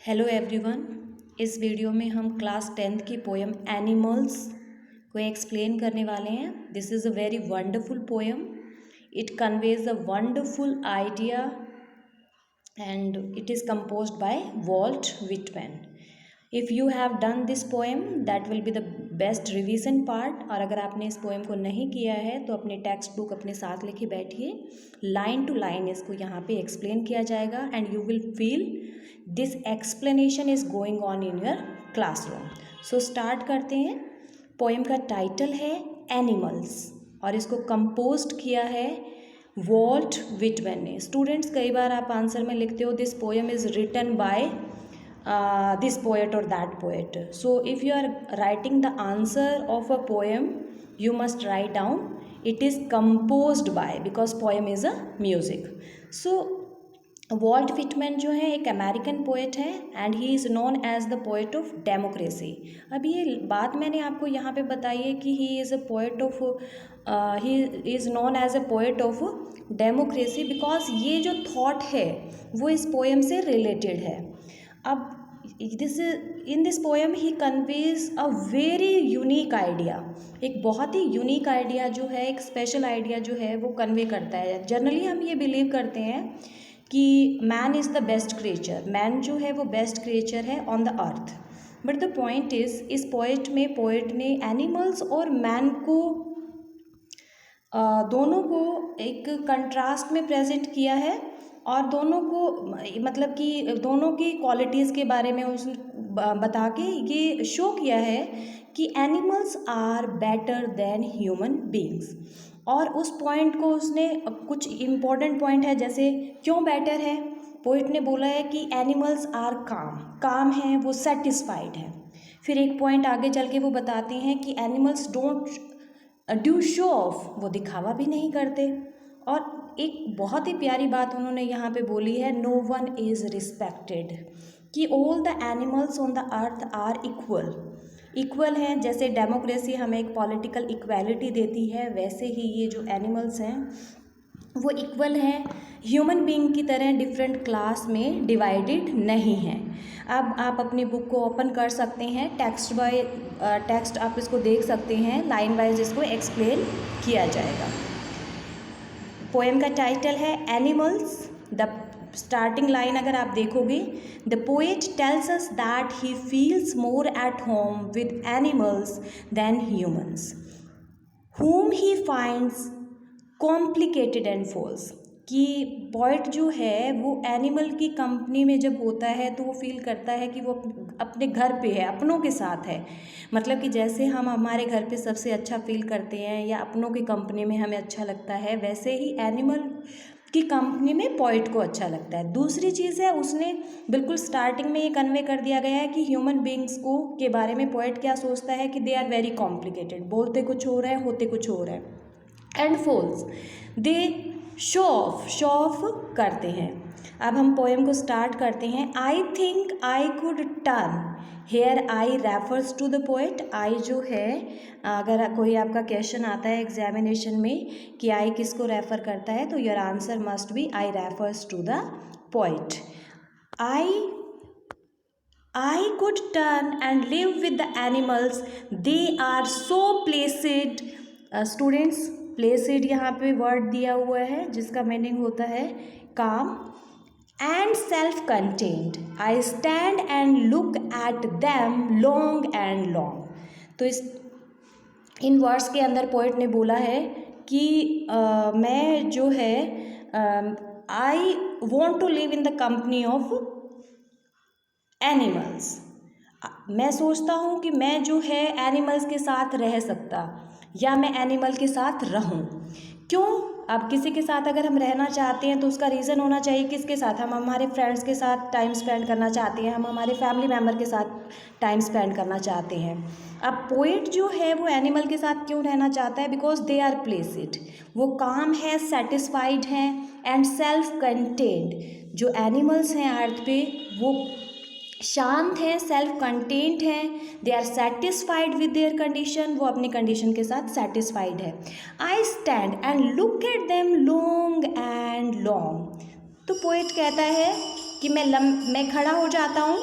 Hello everyone. इस video में हम क्लास 10th की पोएम एनिमल्स को एक्सप्लेन करने वाले हैं। This is a very wonderful poem. It conveys a wonderful idea and it is composed by Walt Whitman. If you have done this poem, that will be the best revision part. और अगर आपने इस poem को नहीं किया है तो अपने टेक्स्ट बुक अपने साथ लेके बैठिए, लाइन टू लाइन इसको यहाँ पे एक्सप्लेन किया जाएगा and you will feel this explanation is going on in your classroom. So start करते हैं। पोएम का टाइटल है एनिमल्स और इसको कंपोज्ड किया है वॉल्ट विटमैन ने। स्टूडेंट्स, कई बार आप आंसर में लिखते हो this poem is written by this poet और that poet. So if you are writing the answer of a poem you must write down it is composed by, because poem is a music. So Walt Whitman जो है एक American poet है and he is known as the poet of democracy. अब ये बात मैंने आपको यहाँ पे बताई है कि he is a poet of he is known as a poet of democracy because ये जो थॉट है वो इस पोएम से रिलेटेड है। अब in this poem he conveys a very unique idea. एक बहुत ही यूनिक आइडिया जो है, एक स्पेशल आइडिया जो है वो कन्वे करता है। जनरली हम ये बिलीव करते हैं कि man is the best creature, man जो है वो बेस्ट क्रिएचर है on the earth. But the point is इस पोएट ने एनिमल्स और मैन को दोनों को एक कंट्रास्ट में प्रेजेंट किया है और दोनों को मतलब कि दोनों की क्वालिटीज़ के बारे में उस बता के ये शो किया है कि animals are better than human beings. और उस पॉइंट को उसने कुछ इम्पोर्टेंट पॉइंट है, जैसे क्यों बेटर है। पोइट ने बोला है कि एनिमल्स आर काम है, वो सेटिस्फाइड है। फिर एक पॉइंट आगे चल के वो बताते हैं कि animals don't do show off, वो दिखावा भी नहीं करते। और एक बहुत ही प्यारी बात उन्होंने यहाँ पे बोली है, नो वन इज़ रिस्पेक्टेड, कि all the animals on the earth are equal हैं। जैसे डेमोक्रेसी हमें एक पॉलिटिकल इक्वालिटी देती है, वैसे ही ये जो एनिमल्स हैं वो इक्वल हैं, ह्यूमन बीइंग की तरह डिफरेंट क्लास में डिवाइडेड नहीं हैं। अब आप अपनी बुक को ओपन कर सकते हैं, टेक्स्ट बाय टेक्स्ट आप इसको देख सकते हैं, लाइन वाइज इसको एक्सप्लेन किया जाएगा। पोएम का टाइटल है एनिमल्स। द स्टार्टिंग लाइन अगर आप देखोगे, the poet tells us that he feels more at home with animals then humans whom he finds complicated and false। कि पोएट जो है वो एनिमल की कंपनी में जब होता है तो वो फील करता है कि वो अपने घर पे है, अपनों के साथ है। मतलब कि जैसे हम हमारे घर पे सबसे अच्छा फील करते हैं या अपनों की कंपनी में हमें अच्छा लगता है, वैसे ही एनिमल की कंपनी में पोएट को अच्छा लगता है। दूसरी चीज़ है, उसने बिल्कुल स्टार्टिंग में ये कन्वे कर दिया गया है कि ह्यूमन बींग्स को के बारे में पोएट क्या सोचता है कि दे आर वेरी कॉम्प्लिकेटेड, बोलते कुछ हो रहा है, होते कुछ हो रहा है। And false, they show off करते हैं। अब हम पोएम को स्टार्ट करते हैं। I think I could turn, here I refers to the poet. I जो है, अगर कोई आपका क्वेश्चन आता है एग्जामिनेशन में कि आई किसको रेफर करता है, तो your answer must be I refers to the poet. I could turn and live with the animals. They are so placid. Students, Placid यहाँ पे वर्ड दिया हुआ है जिसका मीनिंग होता है काम and self contained. I stand and look at them long and long. तो इस इन वर्ड्स के अंदर पोएट ने बोला है कि मैं जो है I want to live in the company of animals. मैं सोचता हूँ कि मैं जो है एनिमल्स के साथ रह सकता या मैं एनिमल के साथ रहूं। क्यों? अब किसी के साथ अगर हम रहना चाहते हैं तो उसका रीज़न होना चाहिए। किसके साथ? हम हमारे फ्रेंड्स के साथ टाइम स्पेंड करना चाहते हैं, हम हमारे फैमिली मेम्बर के साथ टाइम स्पेंड करना चाहते हैं। अब पोएट जो है वो एनिमल के साथ क्यों रहना चाहता है? बिकॉज दे आर प्लेसिड, वो काम है, सेटिस्फाइड हैं एंड सेल्फ कंटेन्ड। जो एनिमल्स हैं अर्थ पे वो शांत हैं, सेल्फ कंटेंट हैं, they are satisfied with their condition, वो अपनी कंडीशन के साथ सेटिस्फाइड है। I stand and look at them long and long. तो पोएट कहता है कि मैं खड़ा हो जाता हूँ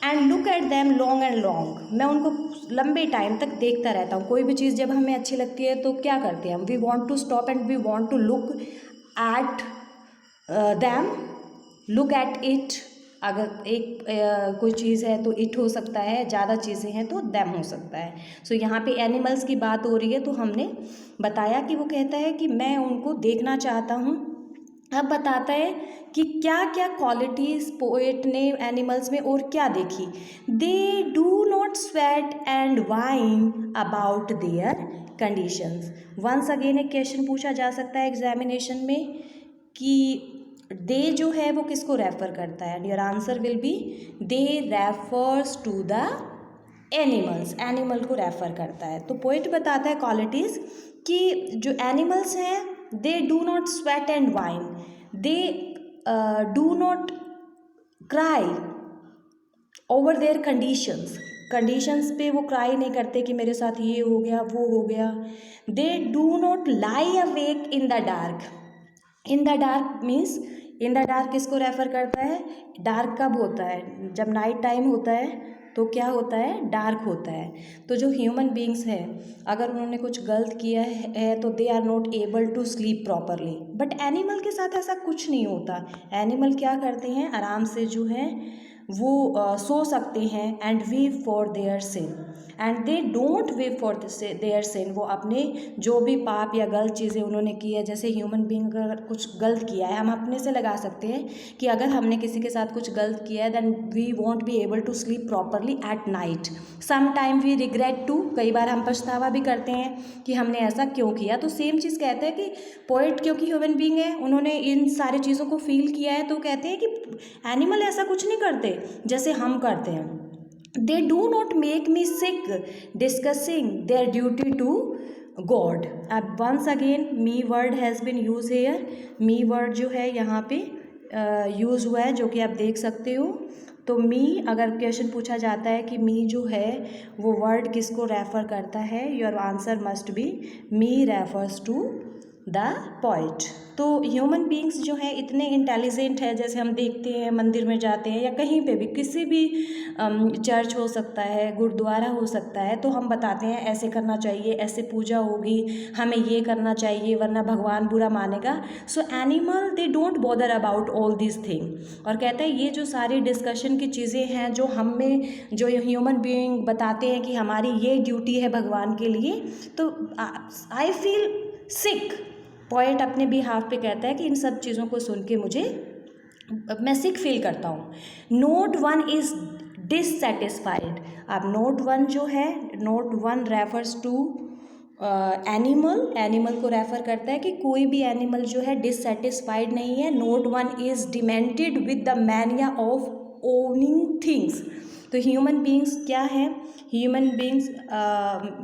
and look at them long and long, मैं उनको लंबे टाइम तक देखता रहता हूँ। कोई भी चीज़ जब हमें अच्छी लगती है तो क्या करते हैं हम, we want to stop and we want to look at them, look at it. अगर एक कोई चीज़ है तो इट हो सकता है, ज़्यादा चीज़ें हैं तो दैम हो सकता है। सो यहाँ पे एनिमल्स की बात हो रही है, तो हमने बताया कि वो कहता है कि मैं उनको देखना चाहता हूँ। अब बताता है कि क्या क्या क्वालिटीज़ पोएट ने एनिमल्स में और क्या देखी। They do not sweat and whine about their conditions. Once again एक क्वेश्चन पूछा जा सकता है एग्जामिनेशन में कि दे जो है वो किसको रेफर करता है, and your answer will be they refers to the animals, animal को रेफर करता है। तो पोएट बताता है क्वालिटीज़ कि जो एनिमल्स हैं they do not sweat and whine, they do not cry over their conditions पे वो क्राई नहीं करते कि मेरे साथ ये हो गया वो हो गया। दे do not lie awake in the dark. In the dark means in the dark किसको रेफर करता है, डार्क कब होता है, जब नाइट टाइम होता है तो क्या होता है, डार्क होता है। तो जो ह्यूमन बींग्स हैं अगर उन्होंने कुछ गलत किया है तो they are not able to sleep properly, but animal के साथ ऐसा कुछ नहीं होता। एनिमल क्या करते हैं, आराम से जो है वो सो सकते हैं and weep for their sin, and they don't weep for their sin. वो अपने जो भी पाप या गलत चीज़ें उन्होंने की है, जैसे ह्यूमन बींग अगर कुछ गलत किया है, हम अपने से लगा सकते हैं कि अगर हमने किसी के साथ कुछ गलत किया है then we won't be able to sleep properly at night. Some time we regret too, कई बार हम पछतावा भी करते हैं कि हमने ऐसा क्यों किया। तो सेम चीज़ कहते हैं कि पोएट क्योंकि ह्यूमन बींग है, उन्होंने इन सारी चीज़ों को फील किया है, तो कहते हैं कि एनिमल ऐसा कुछ नहीं करते जैसे हम करते हैं। They do not make me sick discussing their duty to God। अब once again me word has been used here। me word जो है यहाँ पे यूज़ हुआ है, जो कि आप देख सकते हो। तो मी अगर क्वेश्चन पूछा जाता है कि मी जो है वो वर्ड किसको रेफ़र करता है, your answer must be me refers to the poet. तो ह्यूमन बींग्स जो हैं इतने इंटेलिजेंट है, जैसे हम देखते हैं मंदिर में जाते हैं या कहीं पे भी, किसी भी चर्च हो सकता है, गुरुद्वारा हो सकता है, तो हम बताते हैं ऐसे करना चाहिए, ऐसे पूजा होगी, हमें ये करना चाहिए वरना भगवान बुरा मानेगा। So animal they don't bother about all this thing. और कहते हैं ये जो सारी डिस्कशन की चीज़ें हैं जो हमें, जो ह्यूमन बीइंग बताते हैं कि हमारी ये ड्यूटी है भगवान के लिए, तो आई फील सिक। पोएट अपने बिहाफ पे कहता है कि इन सब चीज़ों को सुन के मैं सिक फील करता हूँ। Not one is dissatisfied. अब नोट वन जो है, not one refers to animal को रेफर करता है कि कोई भी एनिमल जो है डिससेटिस्फाइड नहीं है। Not one is demented with the mania of owning things. तो ह्यूमन बींग्स क्या है, ह्यूमन बींग्स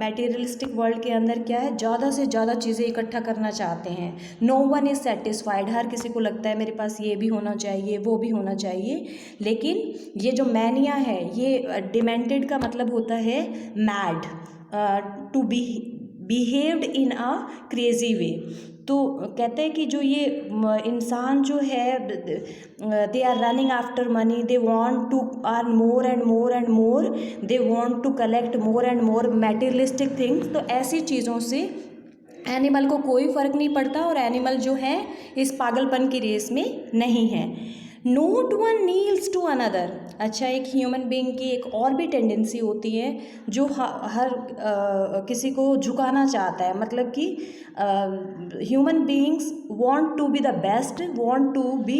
मटेरियलिस्टिक वर्ल्ड के अंदर क्या है, ज़्यादा से ज़्यादा चीज़ें इकट्ठा करना चाहते हैं। No one is satisfied. हर किसी को लगता है मेरे पास ये भी होना चाहिए, वो भी होना चाहिए। लेकिन ये जो मैनिया है, ये डिमेंटेड का मतलब होता है mad, to be behaved in a crazy way. तो कहते हैं कि जो ये इंसान जो है they are running after money, they want to earn more and more and more, they want to collect more and more materialistic things. तो ऐसी चीज़ों से एनिमल को कोई फ़र्क नहीं पड़ता और एनिमल जो है इस पागलपन की रेस में नहीं है। Not one kneels to another. अच्छा, एक ह्यूमन बीइंग की एक और भी टेंडेंसी होती है जो हर किसी को झुकाना चाहता है, मतलब कि human beings want to be the best, want to be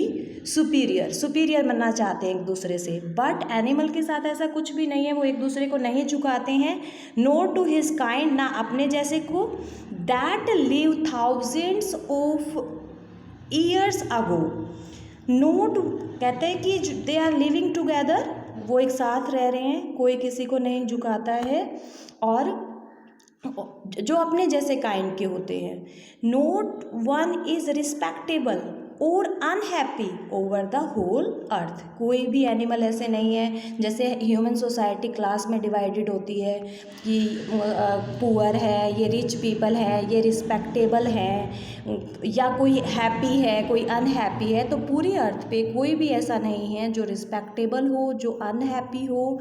superior बनना चाहते हैं एक दूसरे से। बट एनिमल के साथ ऐसा कुछ भी नहीं है, वो एक दूसरे को नहीं झुकाते हैं। नो टू हिज काइंड, ना अपने जैसे को, that live thousands of years ago. Note कहते हैं कि दे आर लिविंग टुगेदर, वो एक साथ रह रहे हैं, कोई किसी को नहीं झुकाता है, और जो अपने जैसे काइंड के होते हैं। नोट वन इज़ रिस्पेक्टेबल, और unhappy over the whole earth. कोई भी एनिमल ऐसे नहीं है, जैसे ह्यूमन सोसाइटी क्लास में डिवाइडेड होती है कि पुअर है, ये रिच पीपल है, ये रिस्पेक्टेबल है, या कोई हैप्पी है कोई अनहैप्पी है, तो पूरी अर्थ पे कोई भी ऐसा नहीं है जो रिस्पेक्टेबल हो, जो अनहैप्पी हो,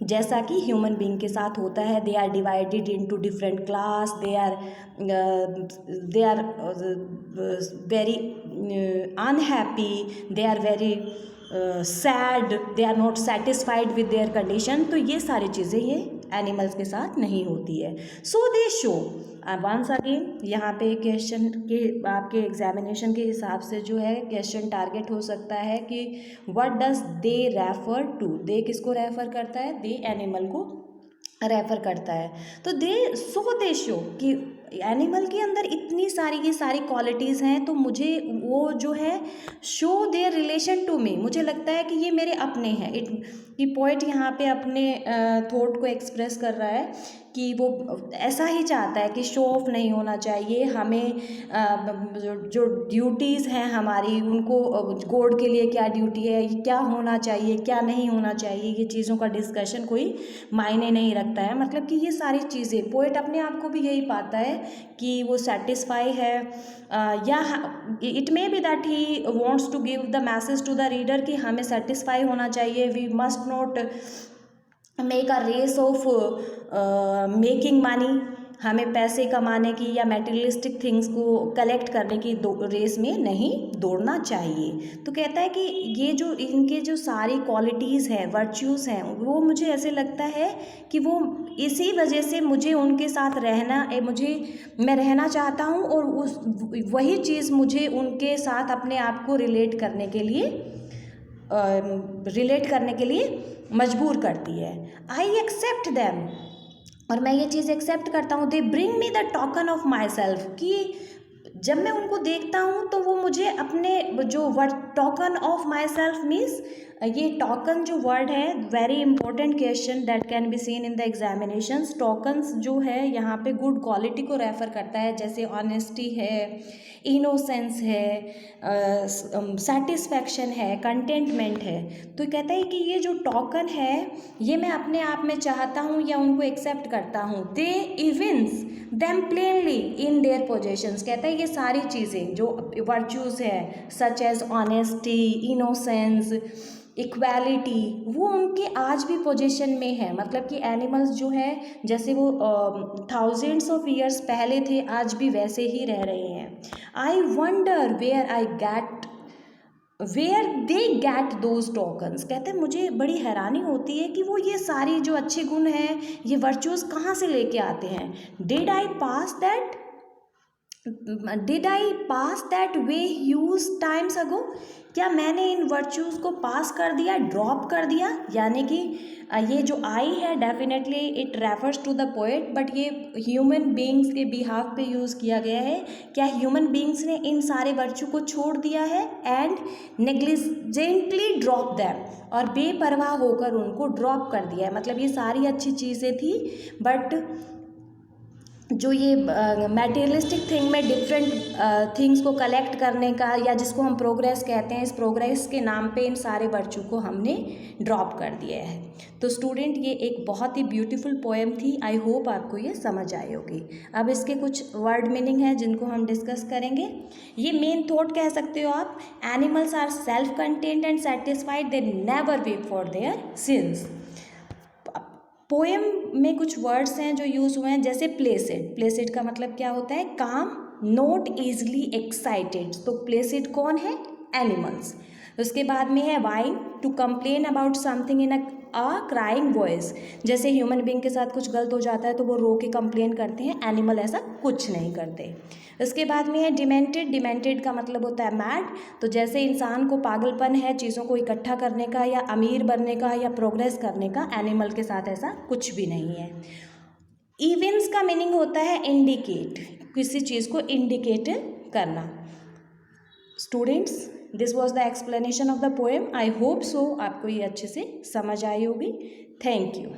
जैसा कि ह्यूमन बीइंग के साथ होता है। They are divided into different class, they are very unhappy, they are very sad, they are not satisfied with their condition. तो ये सारी चीज़ें ये एनिमल्स के साथ नहीं होती है। सो दे शो वंस अगेन, यहाँ पे क्वेश्चन के आपके एग्जामिनेशन के हिसाब से जो है क्वेश्चन टारगेट हो सकता है कि what does they refer to. दे किसको रेफर करता है? दे एनिमल को रेफर करता है। तो दे शो कि एनिमल के अंदर इतनी सारी की सारी क्वालिटीज़ हैं, तो मुझे वो जो है show their relation to me, मुझे लगता है कि ये मेरे अपने हैं। कि पोइट यहाँ पे अपने थॉट को एक्सप्रेस कर रहा है कि वो ऐसा ही चाहता है कि शो ऑफ नहीं होना चाहिए, हमें जो ड्यूटीज़ हैं हमारी, उनको कोड के लिए क्या ड्यूटी है, क्या होना चाहिए क्या नहीं होना चाहिए, ये चीज़ों का डिस्कशन कोई मायने नहीं रखता है। मतलब कि ये सारी चीज़ें पोएट अपने आप को भी यही पाता है कि वो सेटिस्फाई है, या it may be that he wants to give the message to the reader कि हमें सेटिस्फाई होना चाहिए। We must not make a race of making money, हमें पैसे कमाने की या मटेरियलिस्टिक थिंग्स को कलेक्ट करने की रेस में नहीं दौड़ना चाहिए। तो कहता है कि ये जो इनके जो सारी क्वालिटीज़ हैं, वर्च्यूज़ हैं, वो मुझे ऐसे लगता है कि वो इसी वजह से मुझे उनके साथ मैं रहना चाहता हूँ, और वही चीज़ मुझे उनके साथ अपने आप को रिलेट करने के लिए मजबूर करती है। आई एक्सेप्ट दैम, और मैं ये चीज़ एक्सेप्ट करता हूँ। They bring me the token of my self, कि जब मैं उनको देखता हूँ तो वो मुझे अपने जो word token of my self means, ये टोकन जो वर्ड है, very important question that can be seen in the examinations. Tokens जो है यहाँ पे गुड क्वालिटी को रेफर करता है, जैसे ऑनेस्टी है, इनोसेंस है, सेटिस्फैक्शन है, कंटेंटमेंट है। तो कहता है कि ये जो टोकन है ये मैं अपने आप में चाहता हूँ या उनको एक्सेप्ट करता हूँ। They evince them plainly in their possessions, कहता है ये सारी चीज़ें जो वर्च्यूज़ है such as honesty, innocence, equality, वो उनके आज भी पोजीशन में है। मतलब कि एनिमल्स जो है जैसे वो थाउजेंड्स ऑफ ईयर्स पहले थे, आज भी वैसे ही रह रहे हैं। I wonder where they get those tokens, कहते हैं मुझे बड़ी हैरानी होती है कि वो ये सारी जो अच्छे गुण हैं, ये वर्चुअस कहाँ से लेके आते हैं। Did I pass that way use times ago, क्या मैंने इन वर्चूज़ को पास कर दिया, ड्रॉप कर दिया। यानी कि ये जो आई है definitely it refers to the poet, but ये ह्यूमन बीइंग्स के बिहाफ पे यूज़ किया गया है। क्या ह्यूमन बीइंग्स ने इन सारे वर्चू को छोड़ दिया है, एंड नेग्लिजेंटली ड्रॉप दैम, और बेपरवाह होकर उनको ड्रॉप कर दिया है। मतलब ये सारी अच्छी चीज़ें थी, बट जो ये मटेरियलिस्टिक थिंग में डिफरेंट थिंग्स को कलेक्ट करने का, या जिसको हम प्रोग्रेस कहते हैं, इस प्रोग्रेस के नाम पे इन सारे वर्चू को हमने ड्रॉप कर दिया है। तो स्टूडेंट ये एक बहुत ही ब्यूटीफुल पोएम थी। आई होप आपको ये समझ आई होगी। अब इसके कुछ वर्ड मीनिंग है जिनको हम डिस्कस करेंगे। ये मेन थॉट कह सकते हो आप, animals are self content and satisfied, they never wait for their sins. Poem में कुछ वर्ड्स हैं जो यूज़ हुए हैं, जैसे प्लेसिड। प्लेसिड का मतलब क्या होता है? Calm, not easily excited. तो प्लेसिड कौन है? एनिमल्स। उसके बाद में है whine, to complain about something in a crying voice. जैसे ह्यूमन बीइंग के साथ कुछ गलत हो जाता है तो वो रो के कंप्लेन करते हैं, एनिमल ऐसा कुछ नहीं करते। उसके बाद में है डिमेंटेड। डिमेंटेड का मतलब होता है मैड। तो जैसे इंसान को पागलपन है चीज़ों को इकट्ठा करने का, या अमीर बनने का, या प्रोग्रेस करने का, एनिमल के साथ ऐसा कुछ भी नहीं है। इविंस का मीनिंग होता है इंडिकेट, किसी चीज़ को इंडिकेट करना। Students, this was the explanation of the poem. I hope so आपको ये अच्छे से समझ आई होगी। Thank you.